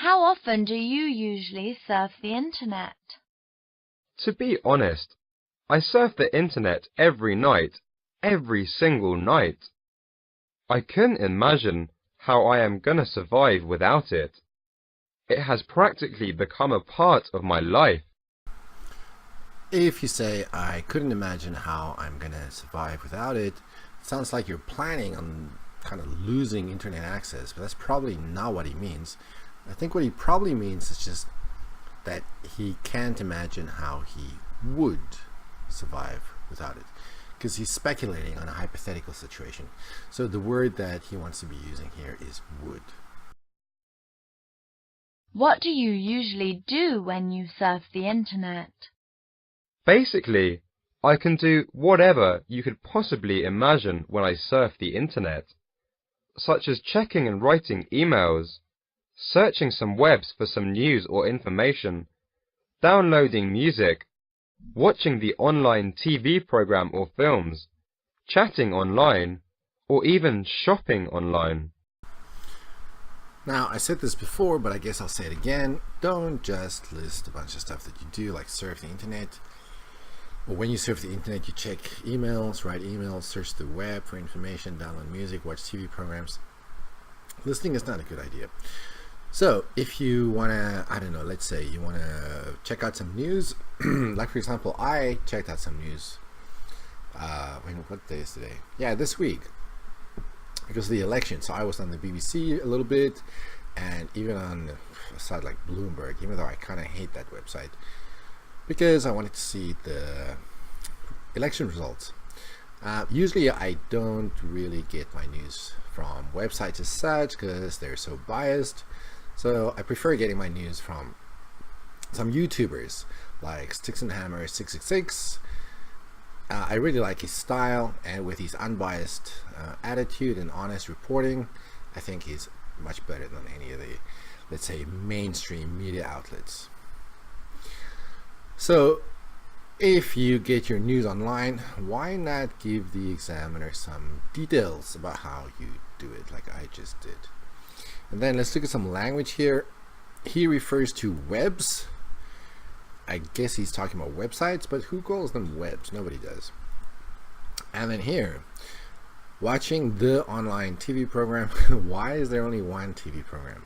How often do you usually surf the internet? To be honest, I surf the internet every night, every single night. I couldn't imagine how I am gonna survive without it. It has practically become a part of my life. If you say, I couldn't imagine how I'm gonna survive without it, it sounds like you're planning on kind of losing internet access, but that's probably not what he means. I think what he probably means is just that he can't imagine how he would survive without it, because he's speculating on a hypothetical situation. So the word that he wants to be using here is would. What do you usually do when you surf the internet? Basically, I can do whatever you could possibly imagine when I surf the internet, such as checking and writing emails, searching some webs for some news or information, downloading music, watching the online TV program or films, chatting online, or even shopping online. Now, I said this before, but I guess I'll say it again. Don't just list a bunch of stuff that you do, like surf the internet. Or when you surf the internet, you check emails, write emails, search the web for information, download music, watch TV programs. Listing is not a good idea. So if you want to, I don't know, let's say you want to check out some news. Like, for example, I checked out some news. What day is today? Yeah, this week. Because of the election. So I was on the BBC a little bit, and even on a site like Bloomberg, even though I kind of hate that website, because I wanted to see the election results. Usually I don't really get my news from websites as such because they're so biased. So I prefer getting my news from some YouTubers like Sticks and Hammer 666. I really like his style, and with his unbiased attitude and honest reporting, I think he's much better than any of the, let's say, mainstream media outlets. So if you get your news online, why not give the examiner some details about how you do it, like I just did? And then let's look at some language here. He refers to webs. I guess he's talking about websites, but who calls them webs? Nobody does. And then here, watching the online TV program. Why is there only one TV program?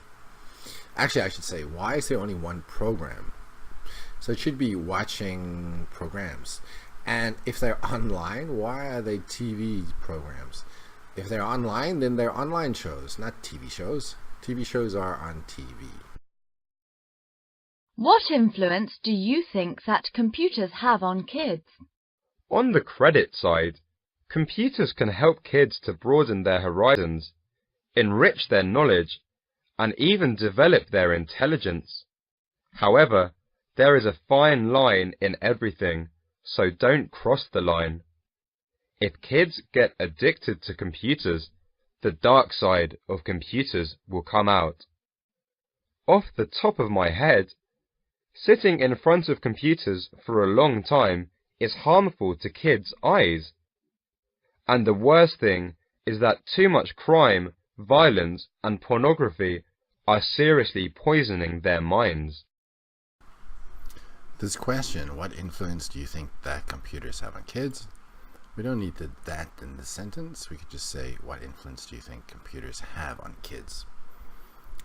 Actually, I should say, why is there only one program? So it should be watching programs. And if they're online, why are they TV programs? If they're online, then they're online shows, not TV shows. TV shows are on TV. What influence do you think that computers have on kids? On the credit side, computers can help kids to broaden their horizons, enrich their knowledge, and even develop their intelligence. However, there is a fine line in everything, so don't cross the line. If kids get addicted to computers, the dark side of computers will come out. Off the top of my head, sitting in front of computers for a long time is harmful to kids' eyes. And the worst thing is that too much crime, violence, and pornography are seriously poisoning their minds. This question, what influence do you think that computers have on kids? We don't need that in the sentence. We could just say, what influence do you think computers have on kids?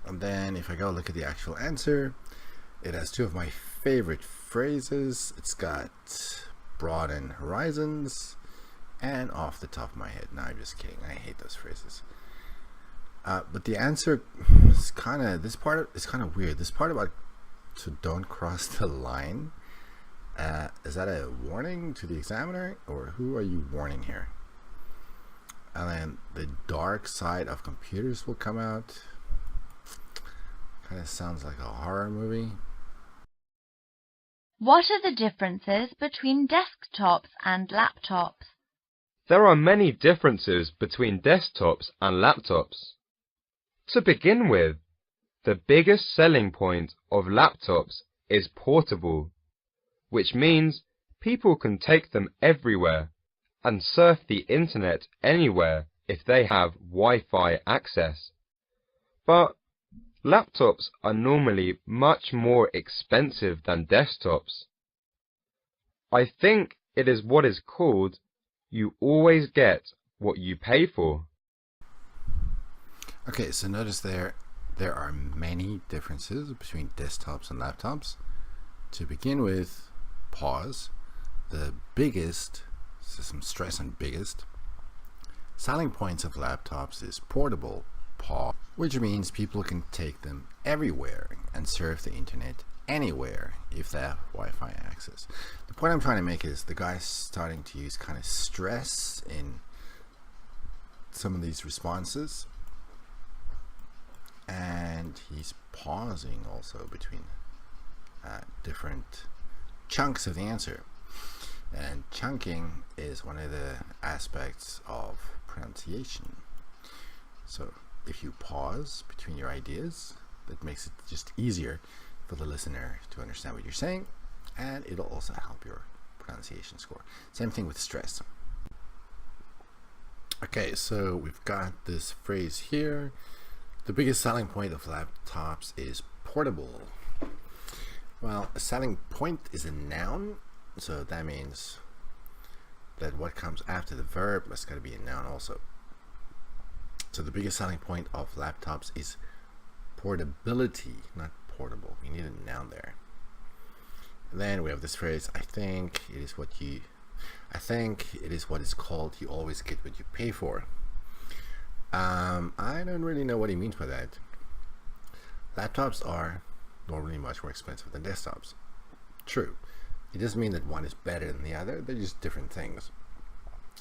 And then if I go look at the actual answer, it has two of my favorite phrases. It's got broaden horizons and off the top of my head. No, I'm just kidding. I hate those phrases. But the answer is kind of, this part is kind of weird. This part about to don't cross the line. Is that a warning to the examiner, or who are you warning here? And then the dark side of computers will come out. Kind of sounds like a horror movie. What are the differences between desktops and laptops? There are many differences between desktops and laptops. To begin with, the biggest selling point of laptops is portable, which means people can take them everywhere and surf the internet anywhere if they have Wi-Fi access. But Laptops are normally much more expensive than desktops. I think it is what is called you always get what you pay for. Okay, so notice there are many differences between desktops and laptops. To begin with, pause. The biggest, so some stress on biggest, selling points of laptops is portable, pause, which means people can take them everywhere and surf the internet anywhere if they have Wi-Fi access. The point I'm trying to make is the guy's starting to use kind of stress in some of these responses, and he's pausing also between different chunks of the answer. And chunking is one of the aspects of pronunciation. So if you pause between your ideas, that makes it just easier for the listener to understand what you're saying, and it'll also help your pronunciation score. Same thing with stress. Okay, so we've got this phrase here. The biggest selling point of laptops is portable. Well, a selling point is a noun, so that means that what comes after the verb has got to be a noun also. So the biggest selling point of laptops is portability, not portable. We need a noun there. And then we have this phrase, I think it is what is called you always get what you pay for. I don't really know what he means by that. Laptops are normally much more expensive than desktops. True. It doesn't mean that one is better than the other. They're just different things.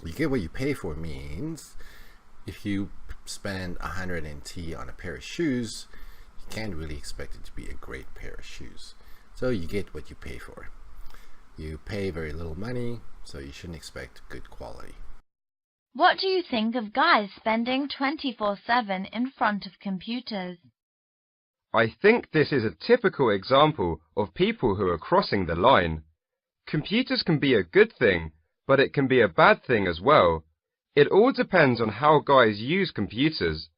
You get what you pay for means if you spend 100 NT on a pair of shoes, you can't really expect it to be a great pair of shoes. So you get what you pay for. You pay very little money, so you shouldn't expect good quality. What do you think of guys spending 24/7 in front of computers? I think this is a typical example of people who are crossing the line. Computers can be a good thing, but it can be a bad thing as well. It all depends on how guys use computers.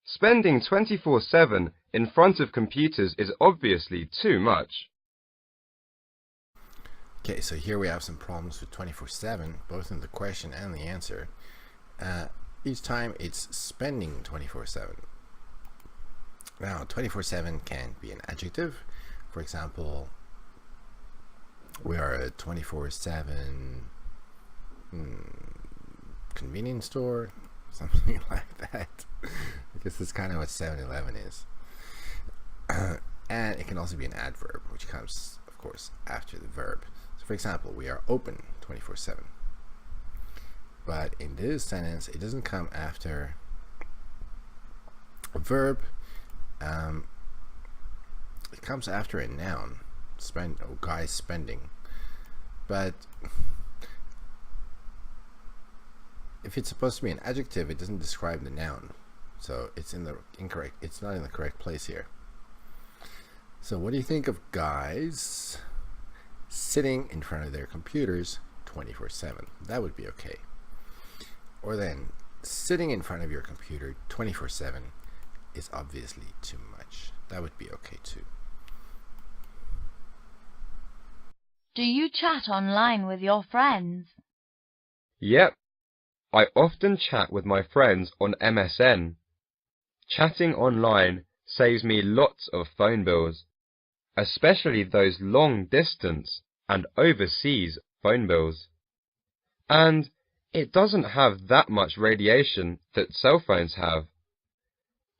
Spending 24/7 in front of computers is obviously too much. Okay, so here we have some problems with 24/7, both in the question and the answer. Each time it's spending 24/7. Now, 24/7 can be an adjective. For example, we are a 24/7 convenience store, something like that. I guess that's kind of what 7-Eleven is. And it can also be an adverb, which comes, of course, after the verb. So, for example, we are open 24/7. But in this sentence, it doesn't come after a verb. It comes after a noun, guys spending. But if it's supposed to be an adjective, it doesn't describe the noun, so it's not in the correct place here. So what do you think of guys sitting in front of their computers 24/7? That would be okay. Or then sitting in front of your computer 24/7 is obviously too much. That would be okay too. Do you chat online with your friends? Yep. I often chat with my friends on MSN. Chatting online saves me lots of phone bills, especially those long distance and overseas phone bills. And it doesn't have that much radiation that cell phones have.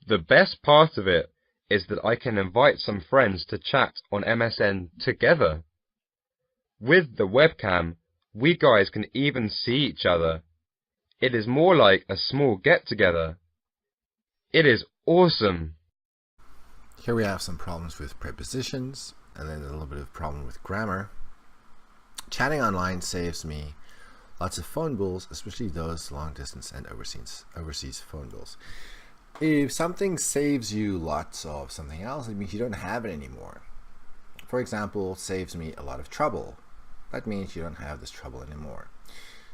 The best part of it is that I can invite some friends to chat on MSN together. With the webcam, we guys can even see each other. It is more like a small get-together. It is awesome. Here we have some problems with prepositions, and then a little bit of problem with grammar. Chatting online saves me lots of phone bills, especially those long distance and overseas phone bills. If something saves you lots of something else, it means you don't have it anymore. For example, saves me a lot of trouble. That means you don't have this trouble anymore.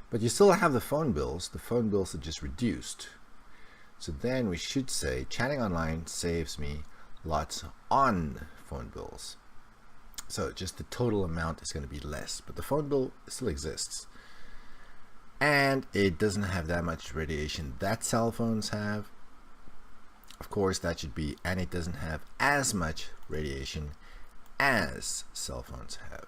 But you still have the phone bills. The phone bills are just reduced. So then we should say, chatting online saves me lots on phone bills. So just the total amount is going to be less, but the phone bill still exists. And it doesn't have that much radiation that cell phones have. Of course, that should be, and it doesn't have as much radiation as cell phones have.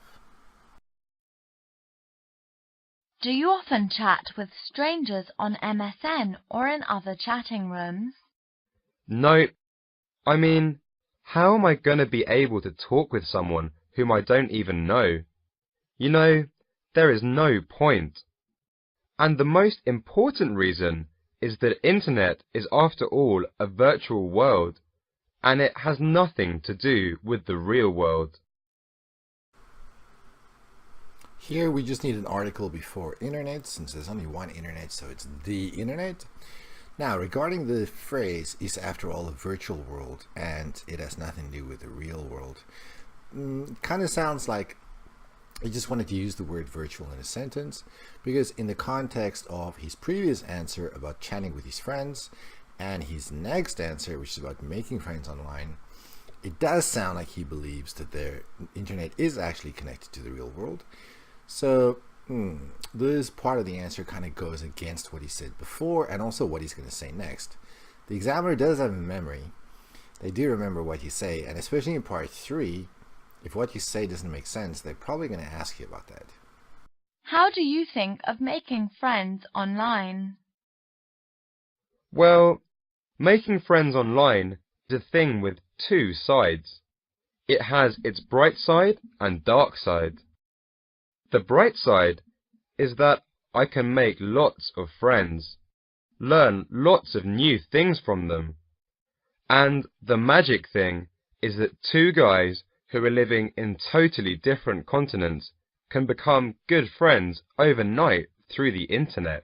Do you often chat with strangers on MSN or in other chatting rooms? No, I mean, how am I going to be able to talk with someone whom I don't even know? You know, there is no point. And the most important reason is that internet is after all a virtual world, and it has nothing to do with the real world. Here we just need an article before internet, since there's only one internet, so it's the internet. Now, regarding the phrase, is after all a virtual world, and it has nothing to do with the real world, kind of sounds like he just wanted to use the word virtual in a sentence, because in the context of his previous answer about chatting with his friends and his next answer, which is about making friends online, it does sound like he believes that their internet is actually connected to the real world. So this part of the answer kind of goes against what he said before and also what he's going to say next. The examiner does have a memory. They do remember what you say, and especially in part 3, if what you say doesn't make sense, they're probably going to ask you about that. How do you think of making friends online? Well, making friends online is a thing with two sides. It has its bright side and dark side. The bright side is that I can make lots of friends, learn lots of new things from them. And the magic thing is that two guys who are living in totally different continents can become good friends overnight through the internet.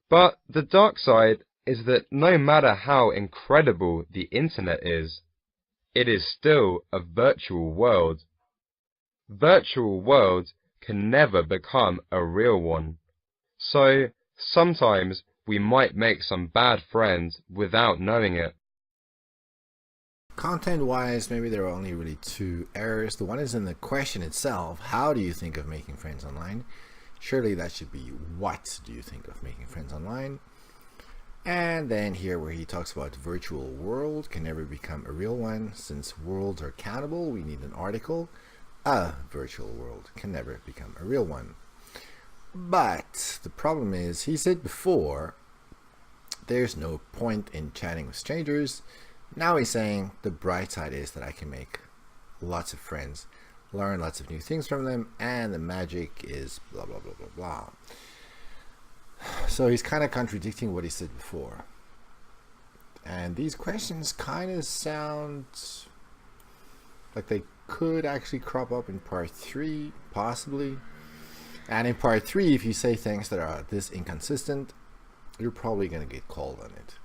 But the dark side is that no matter how incredible the internet is, it is still a virtual world. Virtual worlds can never become a real one. So sometimes we might make some bad friends without knowing it. Content-wise, maybe there are only really two errors. The one is in the question itself. How do you think of making friends online? Surely that should be, what do you think of making friends online? And then here where he talks about virtual world can never become a real one. Since worlds are countable, we need an article. A virtual world can never become a real one. But the problem is, he said before, there's no point in chatting with strangers. Now he's saying the bright side is that I can make lots of friends, learn lots of new things from them, and the magic is blah, blah, blah, blah, blah. So he's kind of contradicting what he said before. And these questions kind of sound like they could actually crop up in part 3, possibly. And in part 3, if you say things that are this inconsistent, you're probably going to get called on it.